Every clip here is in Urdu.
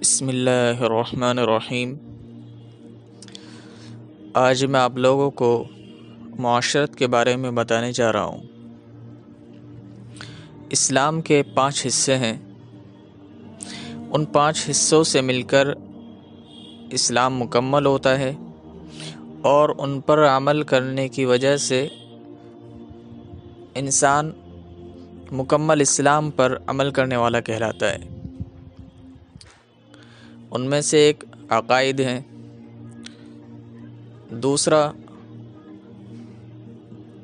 بسم اللہ الرحمن الرحیم۔ آج میں آپ لوگوں کو معاشرت کے بارے میں بتانے جا رہا ہوں۔ اسلام کے 5 حصے ہیں۔ ان 5 حصوں سے مل کر اسلام مکمل ہوتا ہے اور ان پر عمل کرنے کی وجہ سے انسان مکمل اسلام پر عمل کرنے والا کہلاتا ہے۔ ان میں سے ایک عقائد ہیں، دوسرا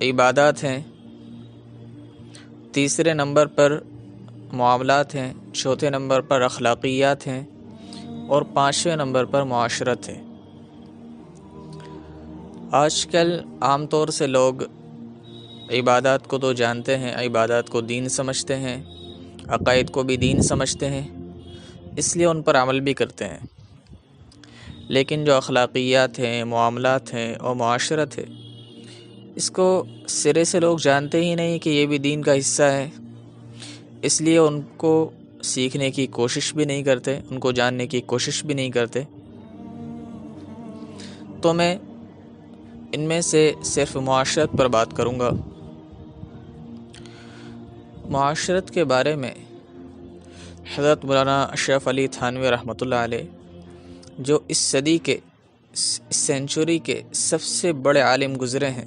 عبادات ہیں، تیسرے نمبر پر معاملات ہیں، چوتھے نمبر پر اخلاقیات ہیں اور 5ویں نمبر پر معاشرت ہے۔ آج کل عام طور سے لوگ عبادات کو تو جانتے ہیں، عبادات کو دین سمجھتے ہیں، عقائد کو بھی دین سمجھتے ہیں، اس لیے ان پر عمل بھی کرتے ہیں، لیکن جو اخلاقیات ہیں، معاملات ہیں اور معاشرت ہے، اس کو سرے سے لوگ جانتے ہی نہیں کہ یہ بھی دین کا حصہ ہے، اس لیے ان کو سیکھنے کی کوشش بھی نہیں کرتے، ان کو جاننے کی کوشش بھی نہیں کرتے۔ تو میں ان میں سے صرف معاشرت پر بات کروں گا۔ معاشرت کے بارے میں حضرت مولانا اشرف علی تھانوی رحمۃ اللہ علیہ، جو اس صدی کے، اس سینچری کے سب سے بڑے عالم گزرے ہیں،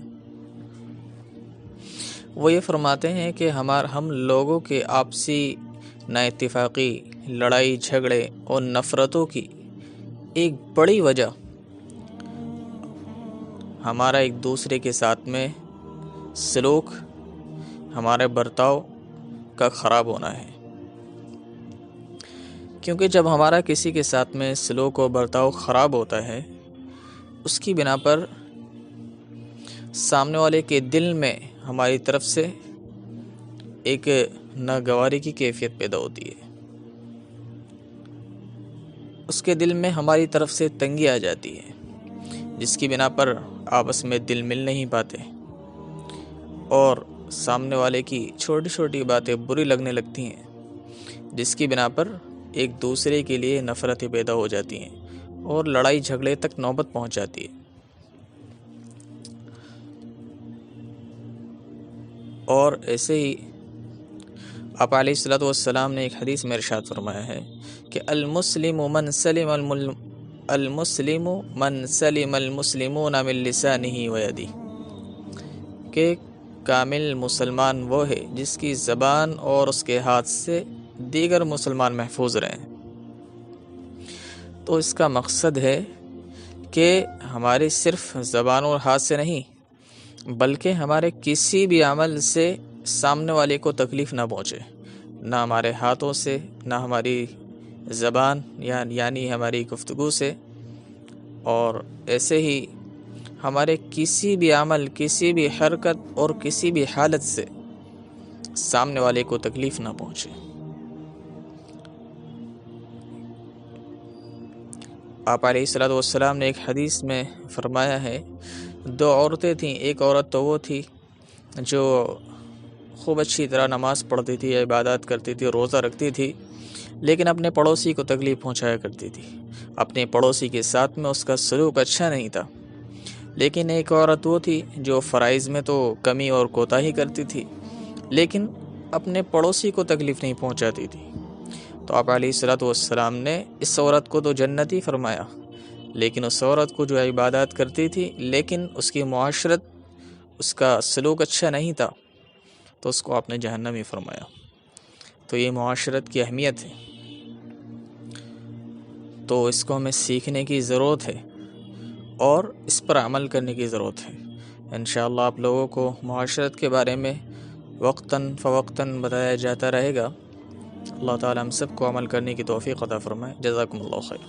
وہ یہ فرماتے ہیں کہ ہم لوگوں کے آپسی نا اتفاقی، لڑائی جھگڑے اور نفرتوں کی ایک بڑی وجہ ہمارا ایک دوسرے کے ساتھ میں سلوک، ہمارے برتاؤ کا خراب ہونا ہے۔ کیونکہ جب ہمارا کسی کے ساتھ میں سلوک و برتاؤ خراب ہوتا ہے، اس کی بنا پر سامنے والے کے دل میں ہماری طرف سے ایک ناگواری کی کیفیت پیدا ہوتی ہے، اس کے دل میں ہماری طرف سے تنگی آ جاتی ہے، جس کی بنا پر آپس میں دل مل نہیں پاتے اور سامنے والے کی چھوٹی چھوٹی باتیں بری لگنے لگتی ہیں، جس کی بنا پر ایک دوسرے کے لیے نفرتیں پیدا ہو جاتی ہیں اور لڑائی جھگڑے تک نوبت پہنچ جاتی ہے۔ اور ایسے ہی آپ علیہ الصلوۃ والسلام نے ایک حدیث میں ارشاد فرمایا ہے کہ المسلم من سلم المسلمون من لسانه ويده، کہ کامل مسلمان وہ ہے جس کی زبان اور اس کے ہاتھ سے دیگر مسلمان محفوظ رہیں۔ تو اس کا مقصد ہے کہ ہماری صرف زبان اور ہاتھ سے نہیں، بلکہ ہمارے کسی بھی عمل سے سامنے والے کو تکلیف نہ پہنچے، نہ ہمارے ہاتھوں سے، نہ ہماری زبان یعنی ہماری گفتگو سے، اور ایسے ہی ہمارے کسی بھی عمل، کسی بھی حرکت اور کسی بھی حالت سے سامنے والے کو تکلیف نہ پہنچے۔ آپ علیہ الصلوۃ والسلام نے ایک حدیث میں فرمایا ہے، 2 عورتیں تھیں، ایک عورت تو وہ تھی جو خوب اچھی طرح نماز پڑھتی تھی، عبادات کرتی تھی، روزہ رکھتی تھی، لیکن اپنے پڑوسی کو تکلیف پہنچایا کرتی تھی، اپنے پڑوسی کے ساتھ میں اس کا سلوک اچھا نہیں تھا۔ لیکن ایک عورت وہ تھی جو فرائض میں تو کمی اور کوتاہی کرتی تھی، لیکن اپنے پڑوسی کو تکلیف نہیں پہنچاتی تھی۔ تو آپ علیہ الصلوۃ والسلام نے اس عورت کو تو جنتی فرمایا، لیکن اس عورت کو جو عبادات کرتی تھی لیکن اس کی معاشرت، اس کا سلوک اچھا نہیں تھا، تو اس کو آپ نے جہنمی فرمایا۔ تو یہ معاشرت کی اہمیت ہے، تو اس کو ہمیں سیکھنے کی ضرورت ہے اور اس پر عمل کرنے کی ضرورت ہے۔ انشاءاللہ آپ لوگوں کو معاشرت کے بارے میں وقتاً فوقتاً بتایا جاتا رہے گا۔ اللہ تعالی ہم سب کو عمل کرنے کی توفیق عطا فرمائے۔ جزاکم اللہ خیر۔